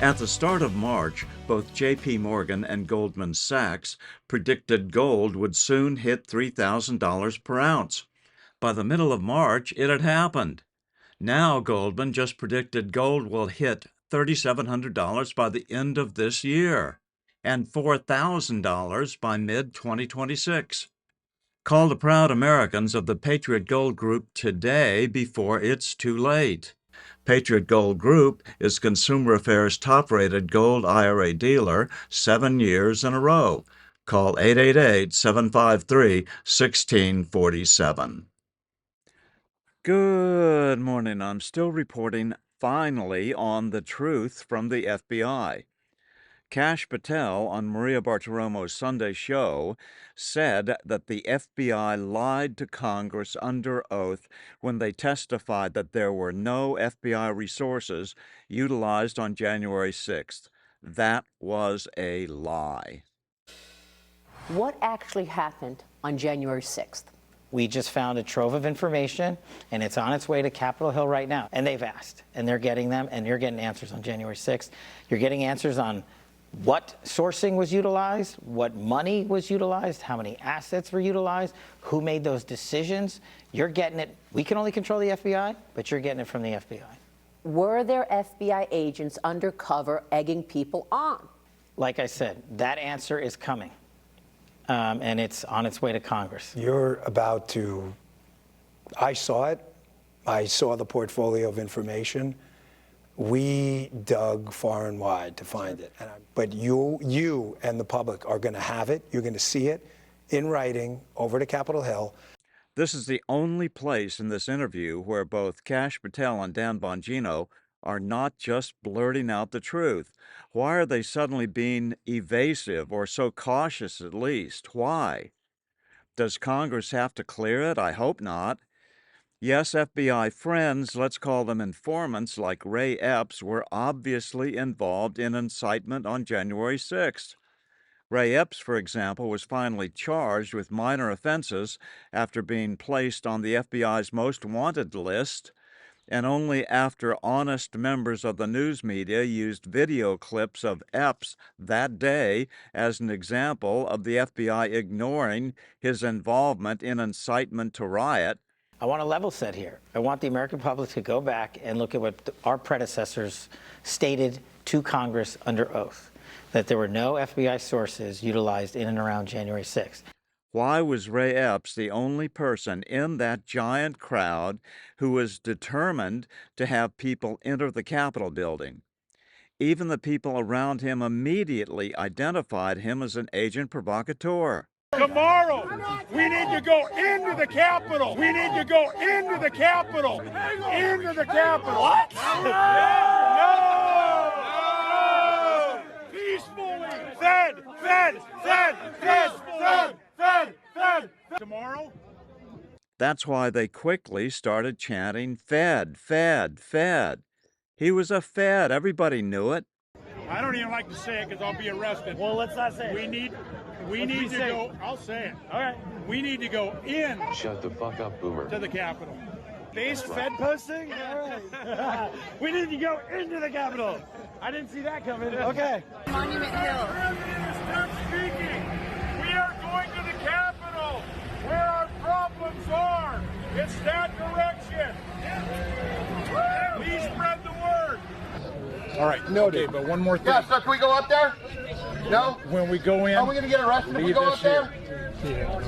At the start of March, both J.P. Morgan and Goldman Sachs predicted gold would soon hit $3,000 per ounce. By the middle of March, it had happened. Now Goldman just predicted gold will hit $3,700 by the end of this year and $4,000 by mid-2026. Call the proud Americans of the Patriot Gold Group today before it's too late. Patriot Gold Group is Consumer Affairs' top-rated gold IRA dealer 7 years in a row. Call 888-753-1647. Good morning. I'm still reporting finally on the truth from the FBI. Kash Patel on Maria Bartiromo's Sunday show said that the FBI lied to Congress under oath when they testified that there were no FBI resources utilized on January 6th. That was a lie. What actually happened on January 6th? We just found a trove of information, and it's on its way to Capitol Hill right now. And they've asked, and they're getting them, and you're getting answers on January 6th. You're getting answers on what sourcing was utilized, what money was utilized, how many assets were utilized, who made those decisions. You're getting it. We can only control the FBI, but you're getting it from the FBI. Were there FBI agents undercover egging people on? Like I said, that answer is coming, and it's on its way to Congress. You're about to, I saw it. I saw the portfolio of information. We dug far and wide to find it. But you and the public are going to have it. You're going to see it in writing over to Capitol Hill. This is the only place in this interview where both Kash Patel and Dan Bongino are not just blurting out the truth. Why are they suddenly being evasive, or so cautious at least? Why? Does Congress have to clear it? I hope not. Yes, FBI friends, let's call them informants like Ray Epps, were obviously involved in incitement on January 6th. Ray Epps, for example, was finally charged with minor offenses after being placed on the FBI's most wanted list, and only after honest members of the news media used video clips of Epps that day as an example of the FBI ignoring his involvement in incitement to riot. I want to level set here. I want the American public to go back and look at what our predecessors stated to Congress under oath, that there were no FBI sources utilized in and around January 6th. Why was Ray Epps the only person in that giant crowd who was determined to have people enter the Capitol building? Even the people around him immediately identified him as an agent provocateur. Tomorrow, we need to go into the Capitol. We need to go into the Capitol. Into the Capitol. What? No! Peacefully. Fed. Tomorrow? That's why they quickly started chanting, "Fed, Fed, Fed." He was a Fed. Everybody knew it. I don't even like to say it because I'll be arrested. Well, let's not say it. We need to go. I'll say it. All right. We need to go in. Shut the fuck up, Boomer. To the Capitol. Base Fed posting? All right. We need to go into the Capitol. I didn't see that coming. Okay. Monument Hill. Stop speaking. We are going to the Capitol, where our problems are. It's that direction. Please spread the word. All right. Noted. Okay, but one more thing. Yeah, so can we go up there? No? When we go in, Are we going to get arrested if we go up there?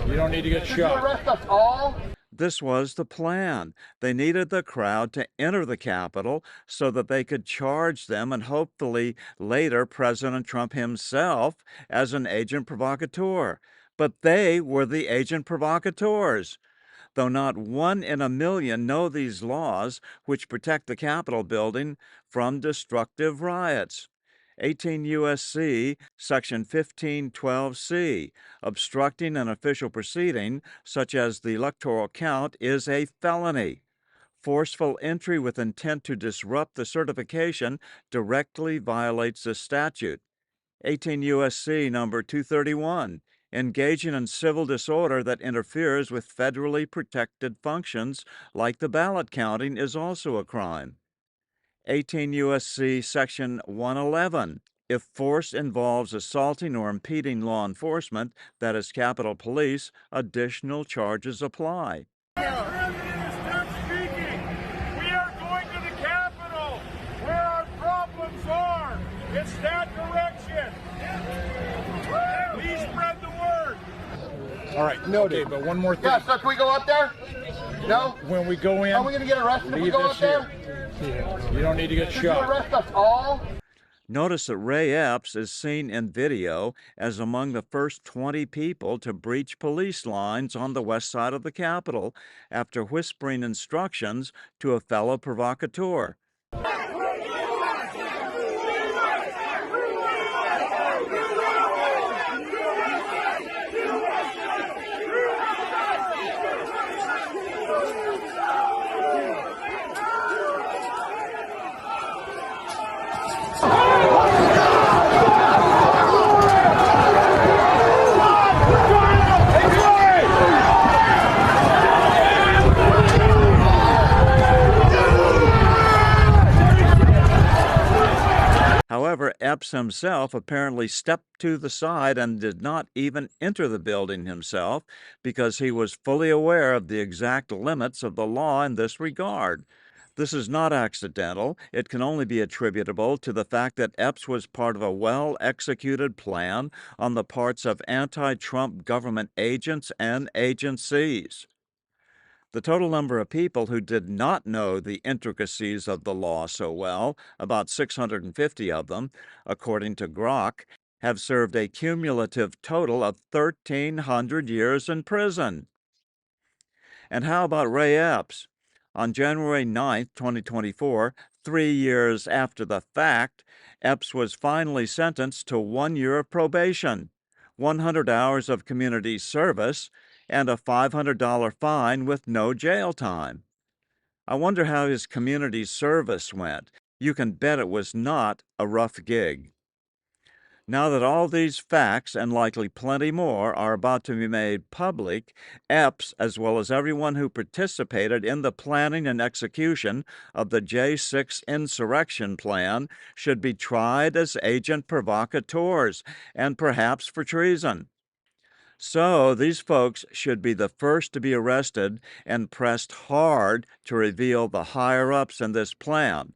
You don't need to get Did you shot. arrest us all? This was the plan. They needed the crowd to enter the Capitol so that they could charge them and hopefully later President Trump himself as an agent provocateur. But they were the agent provocateurs. Though not 1 in a million know these laws which protect the Capitol building from destructive riots. 18 U.S.C. Section 1512C, obstructing an official proceeding, such as the electoral count, is a felony. Forceful entry with intent to disrupt the certification directly violates the statute. 18 U.S.C. number 231, engaging in civil disorder that interferes with federally protected functions like the ballot counting is also a crime. 18 U.S.C. Section 111. If force involves assaulting or impeding law enforcement, that is Capitol Police, additional charges apply. President is done speaking. We are going to the Capitol, where our problems are. It's that direction. Please spread the word. All right, noted. Okay, but one more thing. Yeah, so can we go up there? No? When we go in, Are we going to get arrested if we leave go this up there? here. You don't need to get Did you shot. arrest us all? Notice that Ray Epps is seen in video as among the first 20 people to breach police lines on the west side of the Capitol after whispering instructions to a fellow provocateur. However, Epps himself apparently stepped to the side and did not even enter the building himself because he was fully aware of the exact limits of the law in this regard. This is not accidental. It can only be attributable to the fact that Epps was part of a well-executed plan on the parts of anti-Trump government agents and agencies. The total number of people who did not know the intricacies of the law so well, about 650 of them, according to Grok, have served a cumulative total of 1,300 years in prison. And how about Ray Epps? On January 9, 2024, 3 years after the fact, Epps was finally sentenced to 1 year of probation, 100 hours of community service, and a $500 fine with no jail time. I wonder how his community service went. You can bet it was not a rough gig. Now that all these facts, and likely plenty more, are about to be made public, Epps, as well as everyone who participated in the planning and execution of the J6 insurrection plan, should be tried as agent provocateurs, and perhaps for treason. So these folks should be the first to be arrested and pressed hard to reveal the higher-ups in this plan.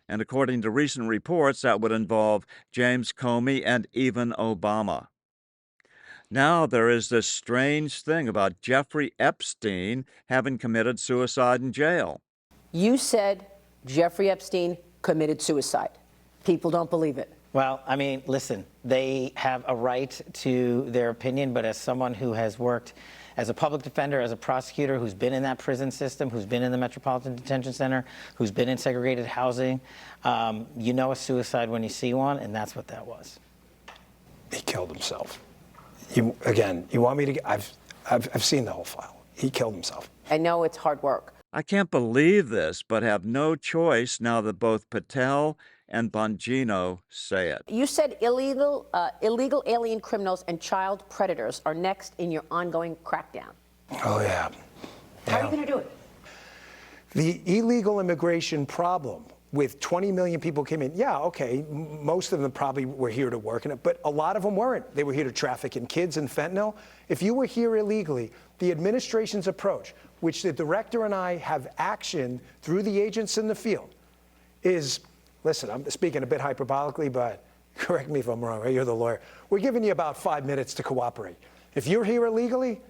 And according to recent reports, that would involve James Comey and even Obama. Now there is this strange thing about Jeffrey Epstein having committed suicide in jail. You said Jeffrey Epstein committed suicide. People don't believe it. Well, I mean, listen, they have a right to their opinion, but as someone who has worked as a public defender, as a prosecutor, who's been in that prison system, who's been in the Metropolitan Detention Center, who's been in segregated housing, you know a suicide when you see one, and that's what that was. He killed himself. You want me to? I've seen the whole file. He killed himself. I know it's hard work. I can't believe this, but have no choice now that both Patel and Bongino say it. You said illegal alien criminals and child predators are next in your ongoing crackdown. Oh, yeah. How are you going to do it? The illegal immigration problem with 20 million people came in. Yeah, okay, most of them probably were here to work in it, but a lot of them weren't. They were here to traffic in kids and fentanyl. If you were here illegally, the administration's approach, which the director and I have actioned through the agents in the field, is, listen, I'm speaking a bit hyperbolically, but correct me if I'm wrong, right? You're the lawyer. We're giving you about 5 minutes to cooperate. If you're here illegally,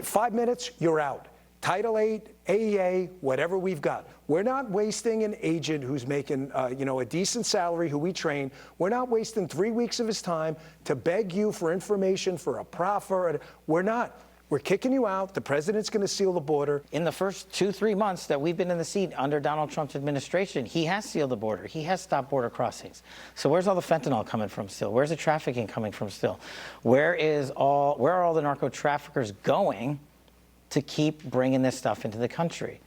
5 minutes, you're out. Title 8, AEA, whatever we've got. We're not wasting an agent who's making a decent salary, who we train. We're not wasting 3 weeks of his time to beg you for information for a proffer. We're not. We're kicking you out. The president's going to seal the border. In the first 2-3 months that we've been in the seat under Donald Trump's administration, he has sealed the border. He has stopped border crossings. So where's all the fentanyl coming from still? Where's the trafficking coming from still? Where are all the narco traffickers going to keep bringing this stuff into the country?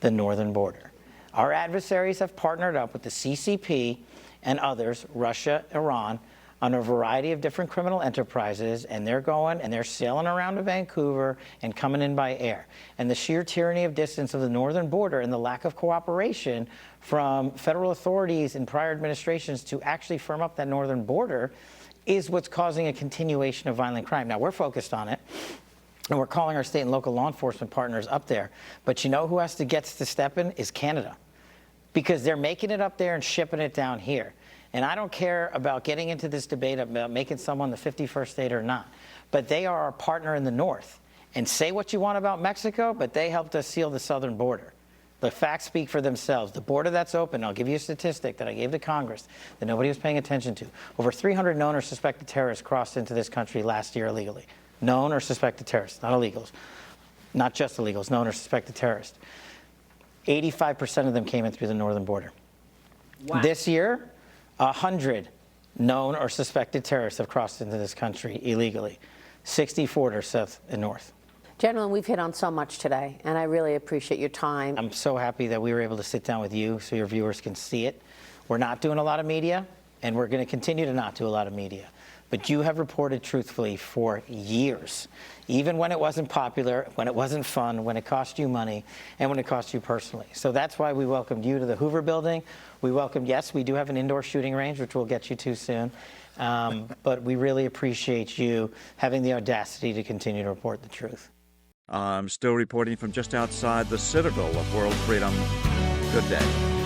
The northern border. Our adversaries have partnered up with the CCP and others, Russia, Iran, on a variety of different criminal enterprises, and they're going and they're sailing around to Vancouver and coming in by air. And the sheer tyranny of distance of the northern border and the lack of cooperation from federal authorities in prior administrations to actually firm up that northern border is what's causing a continuation of violent crime. Now, we're focused on it, and we're calling our state and local law enforcement partners up there. But you know who gets to step in is Canada, because they're making it up there and shipping it down here. And I don't care about getting into this debate about making someone the 51st state or not, but they are our partner in the north. And say what you want about Mexico, but they helped us seal the southern border. The facts speak for themselves. The border that's open, I'll give you a statistic that I gave to Congress that nobody was paying attention to. Over 300 known or suspected terrorists crossed into this country last year illegally. Known or suspected terrorists, not illegals. Not just illegals, known or suspected terrorists. 85% of them came in through the northern border. Wow. This year, 100 known or suspected terrorists have crossed into this country illegally. 64 are south and north. Gentlemen, we've hit on so much today, and I really appreciate your time. I'm so happy that we were able to sit down with you so your viewers can see it. We're not doing a lot of media, and we're going to continue to not do a lot of media. But you have reported truthfully for years, even when it wasn't popular, when it wasn't fun, when it cost you money, and when it cost you personally. So that's why we welcomed you to the Hoover Building. We welcomed, yes, we do have an indoor shooting range, which we'll get you to soon. But we really appreciate you having the audacity to continue to report the truth. I'm still reporting from just outside the citadel of world freedom. Good day.